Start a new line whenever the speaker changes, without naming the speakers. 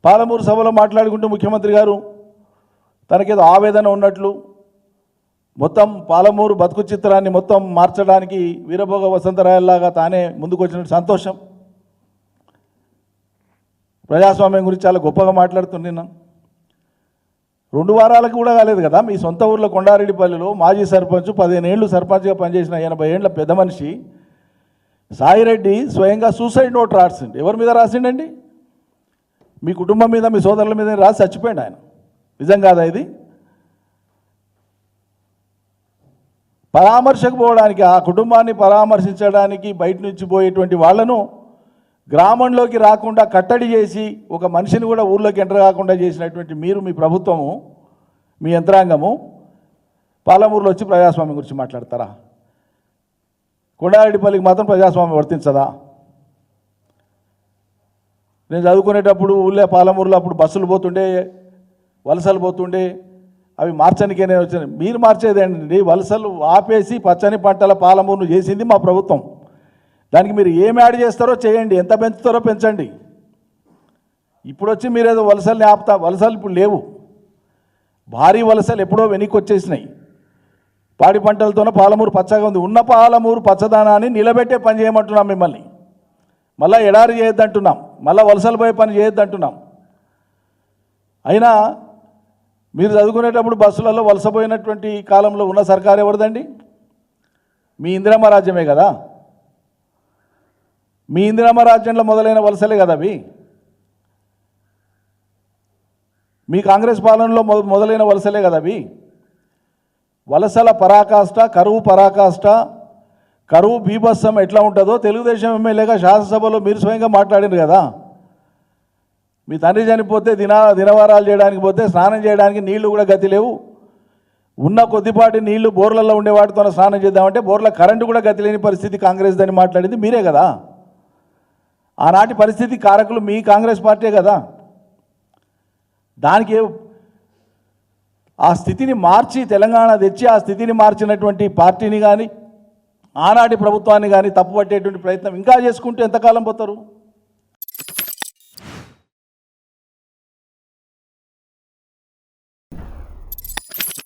పాలమూరు సభలో మాట్లాడుకుంటూ ముఖ్యమంత్రి గారు తనకేదో ఆవేదన ఉన్నట్లు మొత్తం పాలమూరు బతుకు చిత్రాన్ని మొత్తం మార్చడానికి వీరభోగ వసంతరాయల్లాగా తానే ముందుకొచ్చినట్టు సంతోషం. ప్రజాస్వామ్యం గురించి చాలా గొప్పగా మాట్లాడుతున్నాను. 2 వారాలకు కూడా కాలేదు కదా మీ సొంత ఊర్లో కొండారెడ్డిపల్లిలో మాజీ సర్పంచ్ 15 ఏళ్ళు సర్పంచ్గా పనిచేసిన 80 ఏళ్ల పెద్ద మనిషి సాయిరెడ్డి స్వయంగా సూసైడ్ నోట్ రాసిండు. ఎవరి మీద రాసిండండి? మీ కుటుంబం మీద, మీ సోదరుల మీద రాసి చచ్చిపోయాడు ఆయన. నిజం కాదా ఇది? పరామర్శకు పోవడానికి, ఆ కుటుంబాన్ని పరామర్శించడానికి బయట నుంచి పోయేటువంటి వాళ్లను గ్రామంలోకి రాకుండా కట్టడి చేసి ఒక మనిషిని కూడా ఊర్లోకి ఎంటర్ కాకుండా చేసినటువంటి మీరు, మీ ప్రభుత్వము, మీ యంత్రాంగము పాలమూరులో వచ్చి ప్రజాస్వామ్యం గురించి మాట్లాడతారా? కొండారెడ్డిపల్లికి మాత్రం ప్రజాస్వామ్యం వర్తించదా? నేను చదువుకునేటప్పుడు ఊళ్ళో పాలమూరులో అప్పుడు బస్సులు పోతుండే, వలసలు పోతుండే, అవి మార్చనికే నేను వచ్చాను. మీరు మార్చేదేంటండి? వలసలు ఆపేసి పచ్చని పంటల పాలమూరును చేసింది మా ప్రభుత్వం. దానికి మీరు ఏం యాడ్ చేస్తారో చేయండి, ఎంత పెంచుతారో పెంచండి. ఇప్పుడు వచ్చి మీరు ఏదో వలసల్ని ఆపుతా, వలసలు ఇప్పుడు లేవు. భారీ వలసలు ఎప్పుడో వెనక్కి వచ్చేసినాయి. పాడి పంటలతోనే పాలమూరు పచ్చగా ఉంది. ఉన్న పాలమూరు పచ్చదనాన్ని నిలబెట్టే పని చేయమంటున్నాం మిమ్మల్ని. మళ్ళీ ఎడారి చేయొద్దంటున్నాం, మళ్ళీ వలసలు పోయే పని చేయొద్దంటున్నాం. అయినా మీరు చదువుకునేటప్పుడు బస్సులలో వలసపోయినటువంటి కాలంలో ఉన్న సర్కారు ఎవరిదండి? మీ ఇందిరమ్మ రాజ్యమే కదా. మీ ఇందిరమ్మ రాజ్యంలో మొదలైన వలసలే కదా అవి. మీ కాంగ్రెస్ పాలనలో మొదలైన వలసలే కదా అవి. వలసల పరాకాష్ట, కరువు పరాకాష్ట, కరువు బీభత్సం ఎట్లా ఉంటుందో తెలుగుదేశం ఎమ్మెల్యేగా శాసనసభలో మీరు స్వయంగా మాట్లాడారు కదా. మీ తండ్రి చనిపోతే దినవారాలు చేయడానికి పోతే స్నానం చేయడానికి నీళ్లు కూడా గతి లేవు. ఉన్న కొద్దిపాటి నీళ్లు బోర్లలో ఉండే వాటితో స్నానం చేద్దామంటే బోర్ల కరెంటు కూడా గతి లేని పరిస్థితి కాంగ్రెస్ దాన్ని మాట్లాడింది మీరే కదా. ఆనాటి పరిస్థితి కారకులు మీ కాంగ్రెస్ పార్టీ కదా. దానికి ఆ స్థితిని మార్చి తెలంగాణ తెచ్చి ఆ స్థితిని మార్చినటువంటి పార్టీని కానీ ఆనాటి ప్రభుత్వాన్ని కానీ తప్పుపట్టేటువంటి ప్రయత్నం ఇంకా చేసుకుంటూ ఎంతకాలం పోతారు?